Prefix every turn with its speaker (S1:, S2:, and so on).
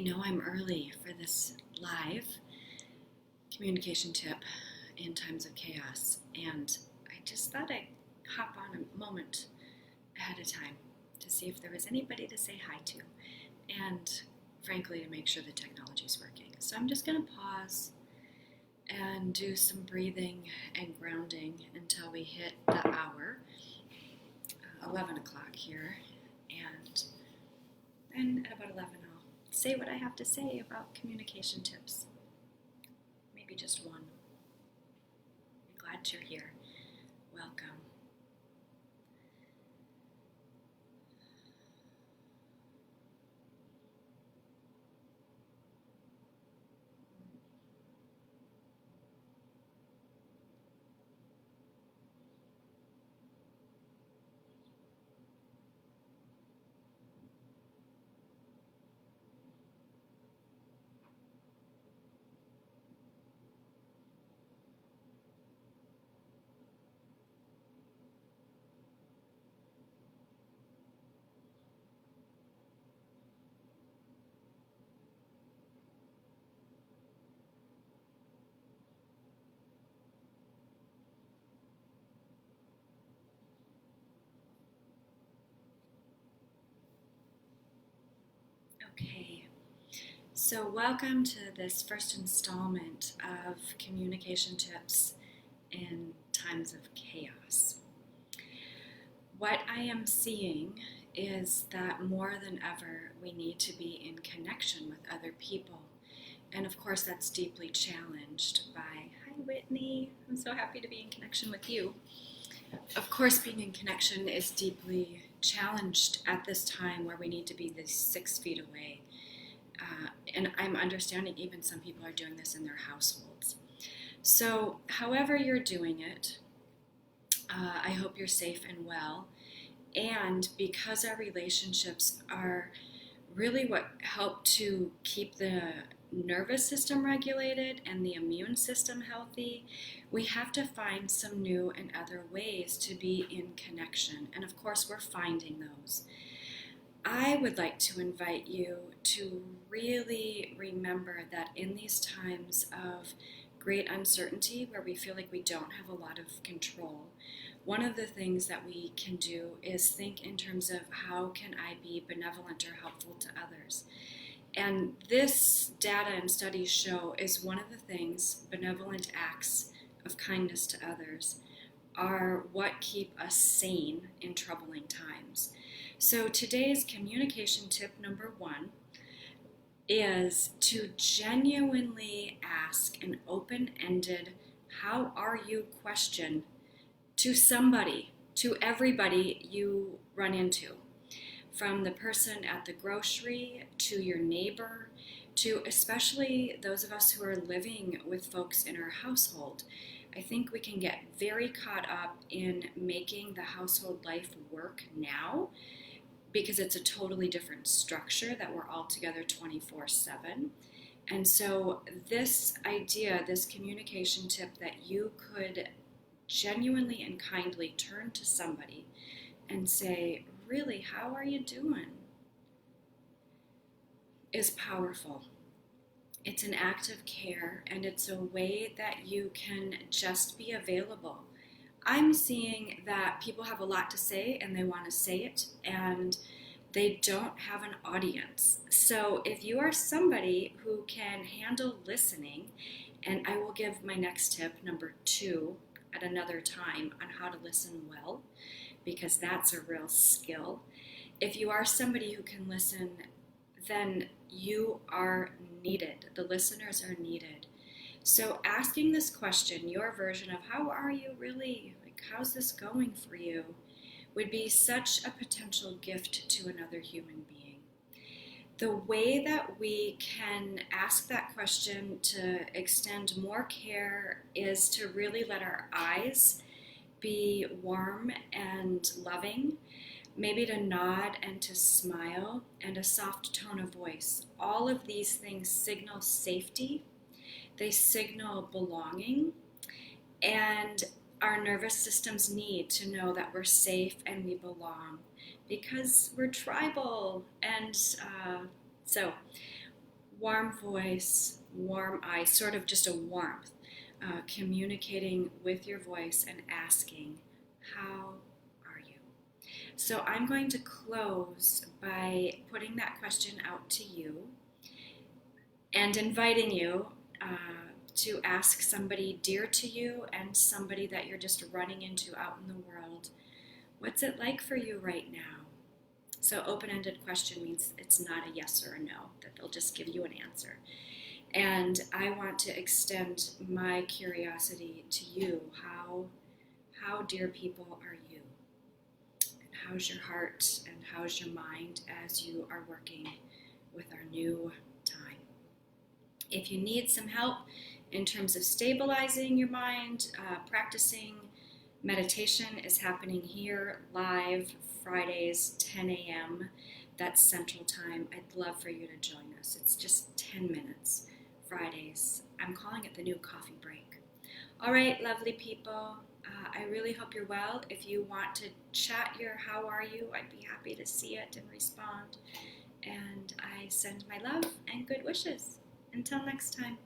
S1: know I'm early for this live communication tip in times of chaos, and I just thought I'd hop on a moment ahead of time to see if there was anybody to say hi to, and frankly to make sure the technology's working. So I'm just going to pause and do some breathing and grounding until we hit the hour, 11 o'clock here, and then at about 11 I'll say what I have to say about communication tips. Maybe just one. I'm glad you're here. Welcome. Okay, so welcome to this first installment of communication tips in times of chaos. What I am seeing is that more than ever we need to be in connection with other people. And of course that's deeply challenged by, hi Whitney, I'm so happy to be in connection with you. Of course being in connection is deeply challenged at this time where we need to be these 6 feet away. And I'm understanding even some people are doing this in their households. So however you're doing it, I hope you're safe and well. And because our relationships are really what help to keep the nervous system regulated and the immune system healthy, we have to find some new and other ways to be in connection. And of course, we're finding those. I would like to invite you to really remember that in these times of great uncertainty where we feel like we don't have a lot of control, one of the things that we can do is think in terms of how can I be benevolent or helpful to others. And this data and studies show is one of the things, benevolent acts of kindness to others are what keep us sane in troubling times. So today's communication tip number 1 is to genuinely ask an open-ended, how are you question to somebody, to everybody you run into. From the person at the grocery, to your neighbor, to especially those of us who are living with folks in our household. I think we can get very caught up in making the household life work now because it's a totally different structure that we're all together 24/7. And so this idea, this communication tip that you could genuinely and kindly turn to somebody and say, really, how are you doing? Is powerful. It's an act of care, and it's a way that you can just be available. I'm seeing that people have a lot to say and they want to say it, and they don't have an audience. So if you are somebody who can handle listening, and I will give my next tip, number 2, at another time on how to listen well, because that's a real skill. If you are somebody who can listen, then you are needed. The listeners are needed. So asking this question, your version of how are you really, like how's this going for you, would be such a potential gift to another human being. The way that we can ask that question to extend more care is to really let our eyes be warm and loving, maybe to nod and to smile, and a soft tone of voice. All of these things signal safety, they signal belonging, and our nervous systems need to know that we're safe and we belong because we're tribal. And so warm voice, warm eyes, sort of just a warmth, communicating with your voice and asking, how are you? So I'm going to close by putting that question out to you and inviting you to ask somebody dear to you and somebody that you're just running into out in the world, what's it like for you right now? So open-ended question means it's not a yes or a no, that they'll just give you an answer. And I want to extend my curiosity to you. How dear people are you? And how's your heart and how's your mind as you are working with our new time? If you need some help in terms of stabilizing your mind, practicing meditation is happening here live Fridays, 10 a.m. That's Central Time. I'd love for you to join us. It's just 10 minutes, Fridays. I'm calling it the new coffee break. All right, lovely people. I really hope you're well. If you want to chat your how are you, I'd be happy to see it and respond. And I send my love and good wishes. Until next time.